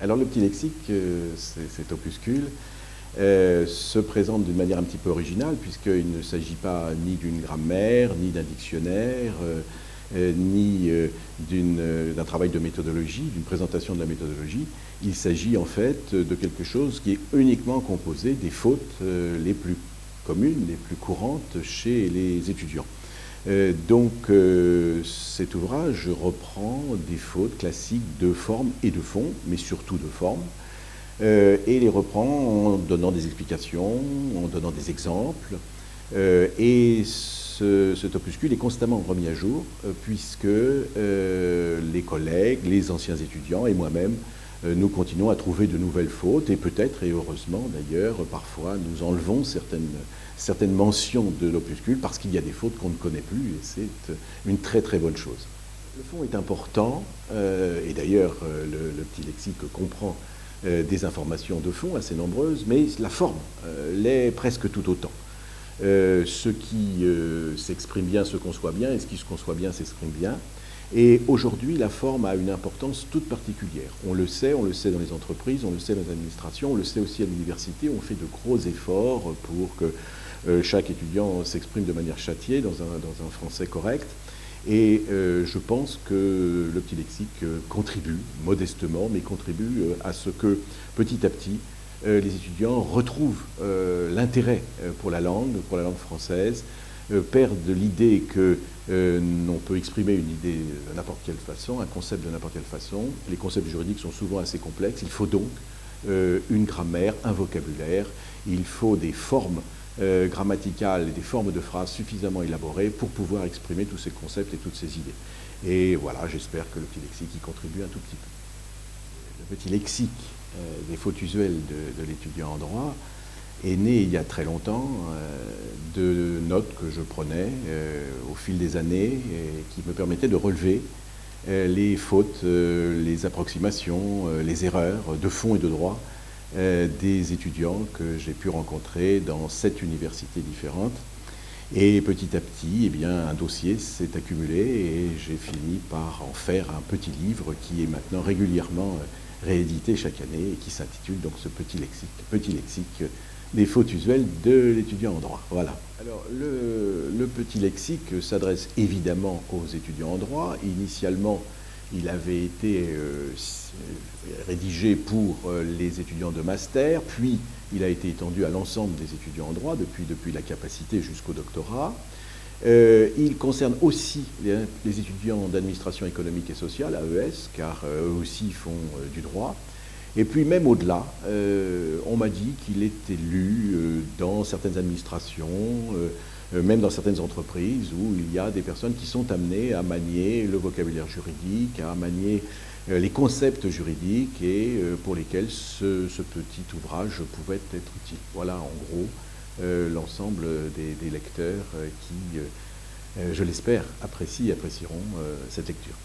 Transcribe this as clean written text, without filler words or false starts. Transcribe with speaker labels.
Speaker 1: Alors le petit lexique, cet opuscule, se présente d'une manière un petit peu originale, puisqu'il ne s'agit pas ni d'une grammaire, ni d'un dictionnaire, ni d'un travail de méthodologie, d'une présentation de la méthodologie. Il s'agit en fait de quelque chose qui est uniquement composé des fautes les plus communes, les plus courantes chez les étudiants. Cet ouvrage reprend des fautes classiques de forme et de fond, mais surtout de forme, et les reprend en donnant des explications, en donnant des exemples. Cet opuscule est constamment remis à jour, puisque les collègues, les anciens étudiants et moi-même, nous continuons à trouver de nouvelles fautes, et peut-être, et heureusement d'ailleurs, parfois nous enlevons certaines mentions de l'opuscule parce qu'il y a des fautes qu'on ne connaît plus, et c'est une très très bonne chose. Le fond est important, et d'ailleurs le petit lexique comprend des informations de fond assez nombreuses, mais la forme l'est presque tout autant. Ce qui s'exprime bien se conçoit bien, et ce qui se conçoit bien s'exprime bien. Et aujourd'hui, la forme a une importance toute particulière. On le sait dans les entreprises, on le sait dans les administrations, on le sait aussi à l'université. On fait de gros efforts pour que chaque étudiant s'exprime de manière châtiée, dans un français correct. Et je pense que le petit lexique contribue, modestement, mais contribue à ce que, petit à petit, les étudiants retrouvent l'intérêt pour la langue française, perdent l'idée qu'on peut exprimer une idée de n'importe quelle façon, un concept de n'importe quelle façon. Les concepts juridiques sont souvent assez complexes. Il faut donc une grammaire, un vocabulaire. Il faut des formes grammaticales et des formes de phrases suffisamment élaborées pour pouvoir exprimer tous ces concepts et toutes ces idées. Et voilà, j'espère que le petit lexique y contribue un tout petit peu. Le petit lexique des fautes usuelles de l'étudiant en droit est né il y a très longtemps de notes que je prenais au fil des années et qui me permettaient de relever les fautes, les approximations, les erreurs de fond et de droit des étudiants que j'ai pu rencontrer dans 7 universités différentes. Et petit à petit, eh bien, un dossier s'est accumulé et j'ai fini par en faire un petit livre qui est maintenant régulièrement réédité chaque année et qui s'intitule donc ce petit lexique des fautes usuelles de l'étudiant en droit. Voilà. Alors le petit lexique s'adresse évidemment aux étudiants en droit. Initialement, il avait été rédigé pour les étudiants de master, puis il a été étendu à l'ensemble des étudiants en droit, depuis la capacité jusqu'au doctorat. Il concerne aussi les étudiants d'administration économique et sociale, AES, car eux aussi font du droit. Et puis même au-delà, on m'a dit qu'il était lu dans certaines administrations, même dans certaines entreprises où il y a des personnes qui sont amenées à manier le vocabulaire juridique, à manier les concepts juridiques et pour lesquels ce petit ouvrage pouvait être utile. Voilà en gros l'ensemble des lecteurs qui, je l'espère, apprécieront cette lecture.